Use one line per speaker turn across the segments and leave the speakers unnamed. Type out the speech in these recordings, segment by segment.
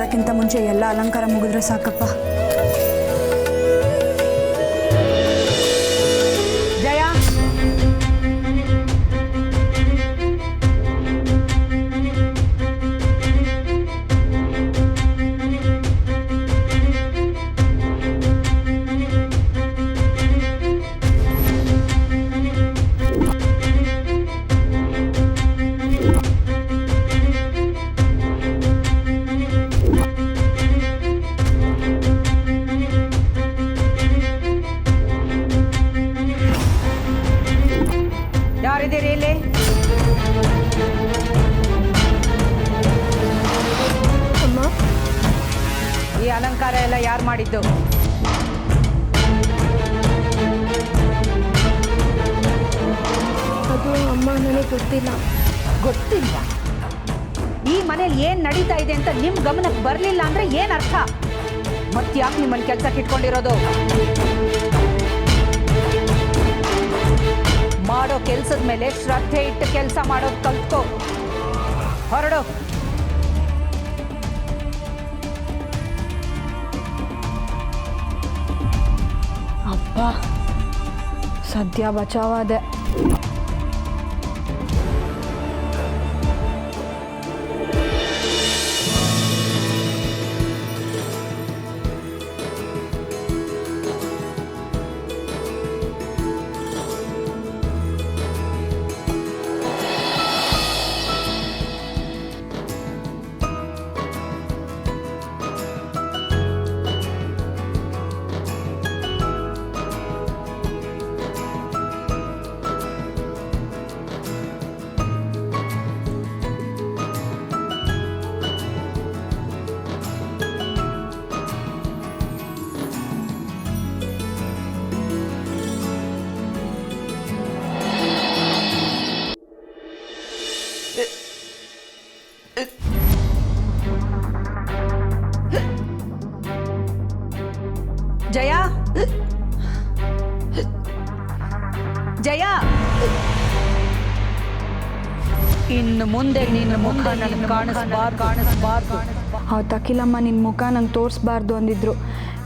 ಮಾಡೋಕ್ಕಿಂತ ಮುಂಚೆ ಎಲ್ಲ ಅಲಂಕಾರ ಮುಗಿದ್ರೆ ಸಾಕಪ್ಪ.
ಜಯ, ಯಾರಿದ್ದೀರಿ ಇಲ್ಲಿ?
ಅಮ್ಮ,
ಈ ಅಲಂಕಾರ ಎಲ್ಲ ಯಾರು ಮಾಡಿದ್ದು?
ಅದು ಅಮ್ಮ ನನಗೆ ಗೊತ್ತಿಲ್ಲ.
ಗೊತ್ತಿಲ್ಲ? ಈ ಮನೇಲಿ ಏನ್ ನಡೀತಾ ಇದೆ ಅಂತ ನಿಮ್ ಗಮನಕ್ಕೆ ಬರ್ಲಿಲ್ಲ ಅಂದ್ರೆ ಏನ್ ಅರ್ಥ? ಮತ್ತ್ಯಾಕೆ ನಿಮ್ಮನ್ನ ಕೆಲ್ಸಕ್ಕೆ ಇಟ್ಕೊಂಡಿರೋದು? ಮಾಡೋ ಕೆಲ್ಸದ ಮೇಲೆ ಶ್ರದ್ಧೆ ಇಟ್ಟು ಕೆಲಸ ಮಾಡೋದು ಕಲ್ತ್ಕೋ. ಹೊರಡು.
ಅಪ್ಪ, ಸದ್ಯ ಬಚಾವಾದೆ.
ಜಯ, ಜಯ, ಇನ್ನು ಮುಂದೆ ನಿನ್ನ ಮುಖ ನನಗೆ ಕಾಣಿಸ್ಬಾರ್ದು.
ಅವತ್ತು ಅಖಿಲಮ್ಮ ನಿನ್ನ ಮುಖ ನಂಗೆ ತೋರಿಸ್ಬಾರ್ದು ಅಂದಿದ್ರು.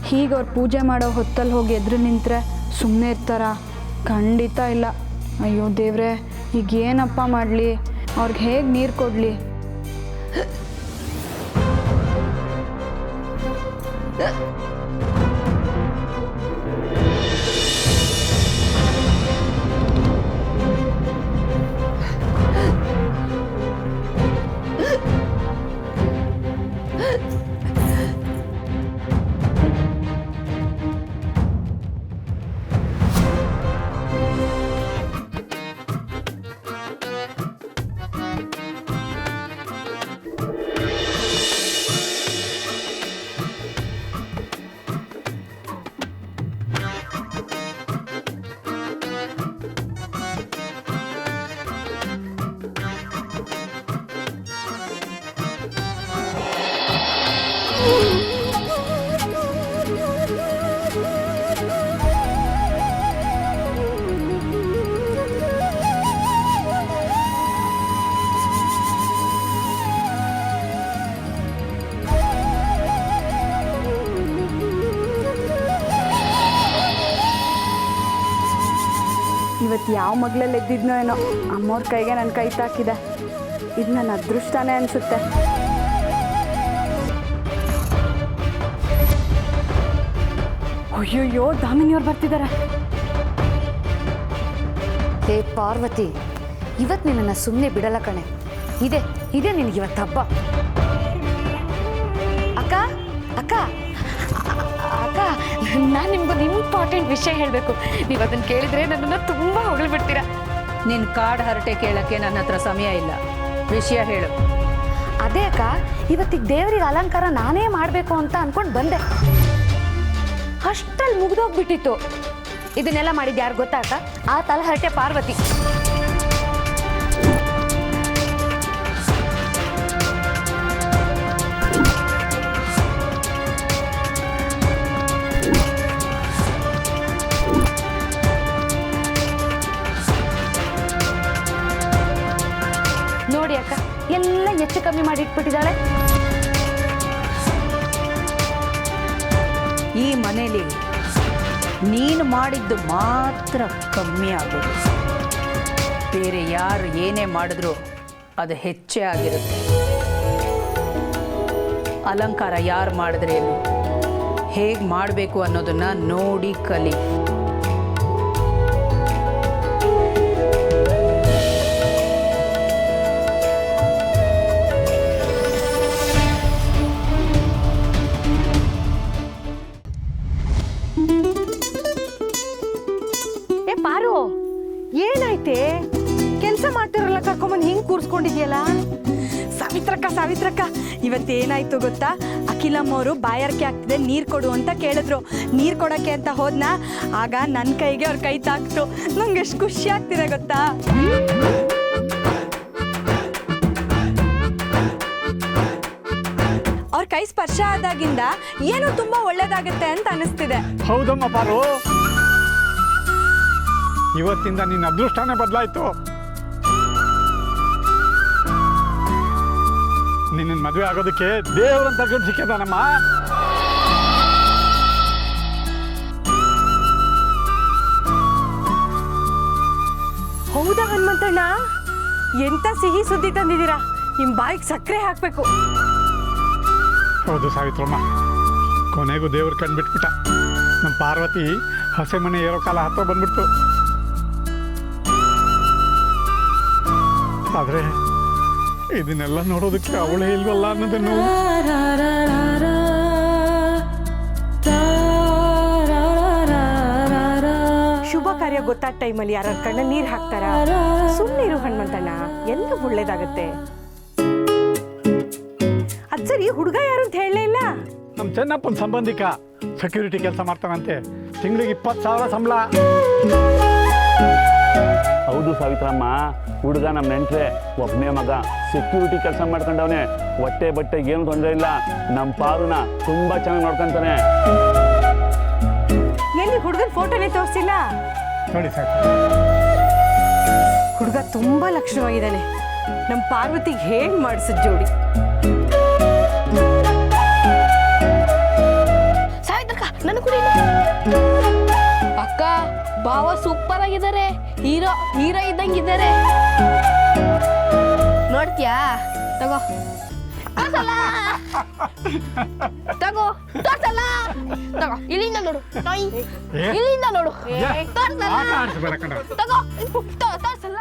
ಹೀಗೆ ಅವ್ರು ಪೂಜೆ ಮಾಡೋ ಹೊತ್ತಲ್ಲಿ ಹೋಗಿ ಎದುರು ನಿಂತರೆ ಸುಮ್ಮನೆ ಇರ್ತಾರ? ಖಂಡಿತ ಇಲ್ಲ. ಅಯ್ಯೋ ದೇವ್ರೆ, ಈಗ ಏನಪ್ಪ ಮಾಡಲಿ? ಅವ್ರಿಗೆ ಹೇಗೆ ನೀರು ಕೊಡಲಿ? ಇವತ್ತು ಯಾವ ಮಗ್ಲಲ್ಲಿ ಎದ್ದಿದ್ನೋ ಏನೋ, ಅಮ್ಮವ್ರ ಕೈಗೆ ನನ್ನ ಕೈ ತಾಕಿದೆ. ಇದು ನನ್ನ ಅದೃಷ್ಟನೇ ಅನಿಸುತ್ತೆ. ಅಯ್ಯೋಯ್ಯೋ, ದಾಮಿನಿಯವ್ರು ಬರ್ತಿದ್ದಾರೆ.
ಹೇ ಪಾರ್ವತಿ, ಇವತ್ತು ನಿನ್ನನ್ನು ಸುಮ್ಮನೆ ಬಿಡಲ್ಲ ಕಣೆ. ಇದೆ ನಿನಗೆ ಇವತ್ತು ಹಬ್ಬ. ಅಕ್ಕ ಅಕ್ಕ ಅಕ್ಕ, ನಾನು ನಿಮ್ಗೊಂದು ಇಂಪಾರ್ಟೆಂಟ್ ವಿಷಯ ಹೇಳಬೇಕು. ನೀವು ಅದನ್ನು ಕೇಳಿದ್ರೆ ನನ್ನನ್ನು ತುಂಬ ಹೊಗಳ್ಬಿಡ್ತೀರಾ.
ನಿನ್ನ ಕಾಡು ಹರಟೆ ಕೇಳಕ್ಕೆ ನನ್ನ ಹತ್ರ ಸಮಯ ಇಲ್ಲ. ವಿಷಯ ಹೇಳು.
ಅದೇ ಅಕ್ಕ, ಇವತ್ತಿಗೆ ದೇವರಿಗೆ ಅಲಂಕಾರ ನಾನೇ ಮಾಡಬೇಕು ಅಂತ ಅಂದ್ಕೊಂಡು ಬಂದೆ. ಅಷ್ಟಲ್ಲಿ ಮುಗಿದೋಗ್ಬಿಟ್ಟಿತ್ತು. ಇದನ್ನೆಲ್ಲ ಮಾಡಿದ್ದು ಯಾರು ಗೊತ್ತಾ ಅಕ್ಕ? ಆ ತಲಹರಟೆ ಪಾರ್ವತಿ. ನೋಡಿ ಅಕ್ಕ, ಎಲ್ಲ ಹೆಚ್ಚು ಕಮ್ಮಿ ಮಾಡಿ ಇಟ್ಬಿಟ್ಟಿದ್ದಾಳೆ.
ಈ ಮನೇಲಿ ನೀನು ಮಾಡಿದ್ದು ಮಾತ್ರ ಕಮ್ಮಿ ಆಗೋದು. ಬೇರೆ ಯಾರು ಏನೇ ಮಾಡಿದ್ರು ಅದು ಹೆಚ್ಚೇ ಆಗಿರುತ್ತೆ. ಅಲಂಕಾರ ಯಾರು ಮಾಡಿದ್ರೇನು, ಹೇಗೆ ಮಾಡಬೇಕು ಅನ್ನೋದನ್ನ ನೋಡಿ ಕಲಿ.
ಏ ಪಾರು, ಏನಾಯ್ತೆ? ಕೆಲಸ ಮಾಡ್ತಿರಲ್ಲ ಕರ್ಕೊಂಬಂದು ಹಿಂಗೆ ಕೂರಿಸ್ಕೊಂಡಿದ್ಯಲ್ಲ?
ಸಾವಿತ್ರಕ್ಕ ಇವತ್ತೇನಾಯ್ತು ಗೊತ್ತಾ? ಅಖಿಲಮ್ಮವರು ಬಾಯಾರಿಕೆ ಆಗ್ತಿದೆ, ನೀರು ಕೊಡು ಅಂತ ಕೇಳಿದ್ರು. ನೀರು ಕೊಡೋಕ್ಕೆ ಅಂತ ಹೋದ್ನಾ, ಆಗ ನನ್ನ ಕೈಗೆ ಅವ್ರ ಕೈ ತಾಕ್ತು. ನಂಗೆ ಎಷ್ಟು ಖುಷಿ ಆಗ್ತಿದೆ ಗೊತ್ತಾ? ಅವ್ರ ಕೈ ಸ್ಪರ್ಶ ಆದಾಗಿಂದ ಏನೋ ತುಂಬಾ ಒಳ್ಳೇದಾಗುತ್ತೆ ಅಂತ ಅನಿಸ್ತಿದೆ.
ಹೌದಮ್ಮ ಪಾರು, ಇವತ್ತಿಂದ ನಿನ್ನ ಅದೃಷ್ಟನೇ ಬದಲಾಯಿತು. ನಿನ್ನ ಮದುವೆ ಆಗೋದಕ್ಕೆ ದೇವರಂತ ಗಂಡು ಸಿಕ್ಕಿದಾನಮ್ಮ.
ಹೌದಾ ಹನುಮಂತಣ್ಣ? ಎಂತ ಸಿಹಿ ಸುದ್ದಿ ತಂದಿದ್ದೀರಾ? ನಿಮ್ಮ ಬಾಯಿಗೆ ಸಕ್ಕರೆ ಹಾಕಬೇಕು.
ಹೌದು ಸಾವಿತ್ರಮ್ಮ, ಕೊನೆಗೂ ದೇವ್ರು ಕಂಡುಬಿಟ್ಬಿಟ್ಟ. ನಮ್ಮ ಪಾರ್ವತಿ ಹಸೆ ಮನೆ ಏರೋ ಕಾಲ ಹತ್ರ ಬಂದ್ಬಿಡ್ತು. ಆದರೆ ಇದನ್ನೆಲ್ಲ ನೋಡೋದಕ್ಕೆ ಅವಳೇ ಇಲ್ವಲ್ಲ ಅನ್ನೋದನ್ನು.
ಶುಭ ಕಾರ್ಯ ಗೊತ್ತಾದ ಟೈಮಲ್ಲಿ ಯಾರ ಕಣ್ಣ ನೀರು ಹಾಕ್ತಾರ? ಸುಮ್ಮನಿರು ಹನುಮಂತಣ್ಣ, ಎಲ್ಲ ಒಳ್ಳೇದಾಗತ್ತೆ. ಅದ್ ಸರಿ, ಹುಡುಗ ಯಾರು ಅಂತ ಹೇಳಲೇ ಇಲ್ಲ?
ನಮ್ಮ ಚೆನ್ನಪ್ಪನ ಸಂಬಂಧಿಕ, ಸೆಕ್ಯೂರಿಟಿ ಕೆಲಸ ಮಾಡ್ತಾನಂತೆ. ತಿಂಗಳಿಗೆ 20,000 ಸಂಬಳ.
ಹೌದು ಸಾವಿತ್ರಮ್ಮ, ಹುಡುಗ ನಮ್ಮ ನೆಂಟ್ರೆ, ಒಬ್ಬನೇ ಮಗ, ಸೆಕ್ಯೂರಿಟಿ ಕೆಲಸ ಮಾಡ್ಕೊಂಡವನೇ. ಹೊಟ್ಟೆ ಬಟ್ಟೆಗೆ ಏನು ತೊಂದರೆ ಇಲ್ಲ. ನಮ್ಮ ಪಾರುನ ತುಂಬಾ ಚೆನ್ನಾಗಿ ನೋಡ್ಕೊಂತಾನೆ.
ಎಲ್ಲಿ ಹುಡುಗನ ಫೋಟೋನೇ ತೋರಿಸಿಲ್ಲ?
ನೋಡಿ ಸರ್,
ಹುಡುಗ ತುಂಬಾ ಲಕ್ಷಣವಾಗಿದ್ದಾನೆ. ನಮ್ಮ ಪಾರ್ವತಿಗೆ ಹೇಗೆ ಮಾಡಿಸಿದ ಜೋಡಿ.
ಸಾವಿತ್ರಕ್ಕ ನನ್ನ ಕೂಡ ಅಕ್ಕ ಬಾವ ಸೂಪರ್ ಆಗಿದ್ದಾರೆ. ಹೀರೋ ಇದ್ದಂಗಿದ್ದಾರೆ. ನೋಡ್ತೀಯಾ? ತಗೋ ತಗೋ, ತೋರ್ಸಲ್ಲ. ತಗೋ, ಇಲ್ಲಿಂದ ನೋಡು. ಇಲ್ಲಿಂದ ನೋಡು. ತೋರ್ಸಲ್ಲ.
ಆಟ ಆಡ್ಸ್ಬೇಡ ಕಣ.
ತಗೋ, ತೋರ್ಸಲ್ಲ.